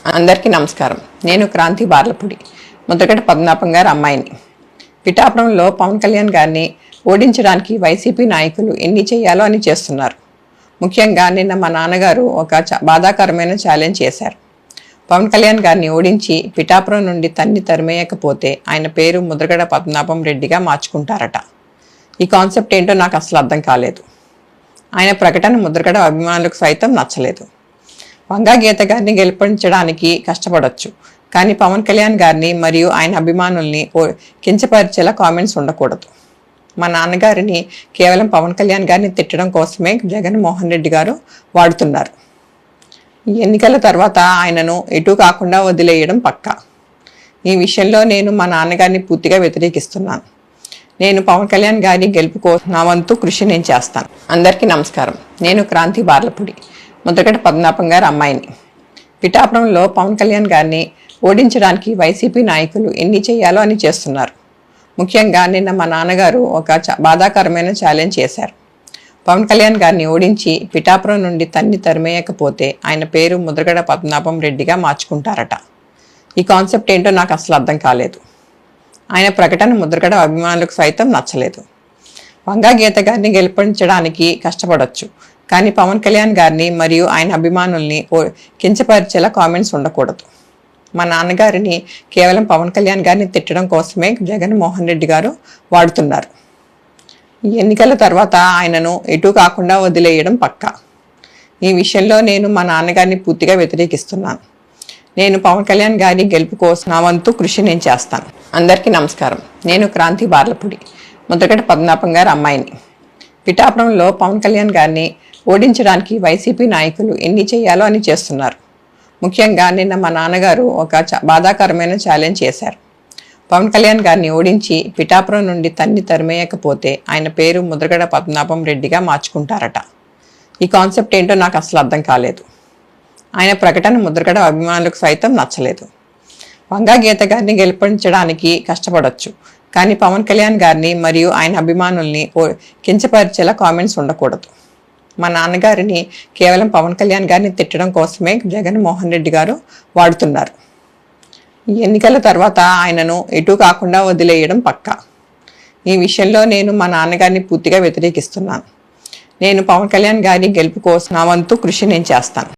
అందరికీ నమస్కారం. నేను క్రాంతి బార్లపూడి, ముద్రగడ పద్మనాభం గారి అమ్మాయిని. పిఠాపురంలో పవన్ కళ్యాణ్ గారిని ఓడించడానికి వైసీపీ నాయకులు ఎన్ని చేయాలో అని చేస్తున్నారు. ముఖ్యంగా నిన్న మా నాన్నగారు ఒక బాధాకరమైన ఛాలెంజ్ చేశారు. పవన్ కళ్యాణ్ గారిని ఓడించి పిఠాపురం నుండి తరిమేయకపోతే ఆయన పేరు ముద్రగడ పద్మనాభం రెడ్డిగా మార్చుకుంటారట. ఈ కాన్సెప్ట్ ఏంటో నాకు అసలు అర్థం కాలేదు. ఆయన ప్రకటన ముద్రగడ అభిమానులకు సైతం నచ్చలేదు. వంగా గీత గారిని గెలిపించడానికి కష్టపడవచ్చు, కానీ పవన్ కళ్యాణ్ గారిని మరియు ఆయన అభిమానుల్ని కించపరిచేలా కామెంట్స్ ఉండకూడదు. మా నాన్నగారిని కేవలం పవన్ కళ్యాణ్ గారిని తిట్టడం కోసమే జగన్మోహన్ రెడ్డి గారు వాడుతున్నారు. ఎన్నికల తర్వాత ఆయనను ఎటు కాకుండా వదిలేయడం పక్కా. ఈ విషయంలో నేను మా నాన్నగారిని పూర్తిగా వ్యతిరేకిస్తున్నాను. నేను పవన్ కళ్యాణ్ గారి గెలుపు కోసం నా వంతు కృషి నేను చేస్తాను. అందరికీ నమస్కారం. నేను క్రాంతి బార్లపూడి, ముద్రగడ పద్మనాభం గారి అమ్మాయిని. పిఠాపురంలో పవన్ కళ్యాణ్ గారిని ఓడించడానికి వైసీపీ నాయకులు ఎన్ని చేయాలో అని చేస్తున్నారు. ముఖ్యంగా నిన్న మా నాన్నగారు ఒక బాధాకరమైన ఛాలెంజ్ చేశారు. పవన్ కళ్యాణ్ గారిని ఓడించి పిఠాపురం నుండి తరిమేయకపోతే ఆయన పేరు ముద్రగడ పద్మనాభం రెడ్డిగా మార్చుకుంటారట. ఈ కాన్సెప్ట్ ఏంటో నాకు అసలు అర్థం కాలేదు. ఆయన ప్రకటన ముద్రగడ అభిమానులకు సైతం నచ్చలేదు. వంగా గీత గారిని గెలిపించడానికి కష్టపడవచ్చు, కానీ పవన్ కళ్యాణ్ గారిని మరియు ఆయన అభిమానుల్ని కించపరిచేలా కామెంట్స్ ఉండకూడదు. మా నాన్నగారిని కేవలం పవన్ కళ్యాణ్ గారిని తిట్టడం కోసమే జగన్మోహన్ రెడ్డి గారు వాడుతున్నారు. ఎన్నికల తర్వాత ఆయనను ఎటు కాకుండా వదిలేయడం పక్కా. ఈ విషయంలో నేను మా నాన్నగారిని పూర్తిగా వ్యతిరేకిస్తున్నాను. నేను పవన్ కళ్యాణ్ గారి గెలుపు కోసం నా వంతు కృషి నేను చేస్తాను. అందరికీ నమస్కారం. నేను క్రాంతి బార్లపూడి, ముద్రగడ పద్మనాభం గారి అమ్మాయిని. పిఠాపురంలో పవన్ కళ్యాణ్ గారిని ఓడించడానికి వైసీపీ నాయకులు ఎన్ని చేయాలో అని చేస్తున్నారు. ముఖ్యంగా నిన్న మా నాన్నగారు ఒక బాధాకరమైన ఛాలెంజ్ చేశారు. పవన్ కళ్యాణ్ గారిని ఓడించి పిఠాపురం నుండి తరిమేయకపోతే ఆయన పేరు ముద్రగడ పద్మనాభం రెడ్డిగా మార్చుకుంటారట. ఈ కాన్సెప్ట్ ఏంటో నాకు అసలు అర్థం కాలేదు. ఆయన ప్రకటన ముద్రగడ అభిమానులకు సైతం నచ్చలేదు. వంగా గీత గారిని గెలిపించడానికి కష్టపడవచ్చు, కానీ పవన్ కళ్యాణ్ గారిని మరియు ఆయన అభిమానుల్ని కించపరిచేలా కామెంట్స్ ఉండకూడదు. మా నాన్నగారిని కేవలం పవన్ కళ్యాణ్ గారిని తిట్టడం కోసమే జగన్మోహన్ రెడ్డి గారు వాడుతున్నారు. ఎన్నికల తర్వాత ఆయనను ఎటు కాకుండా వదిలేయడం పక్కా. ఈ విషయంలో నేను మా నాన్నగారిని పూర్తిగా వ్యతిరేకిస్తున్నాను. నేను పవన్ కళ్యాణ్ గారి గెలుపు కోసం నా వంతు కృషి నేను చేస్తాను.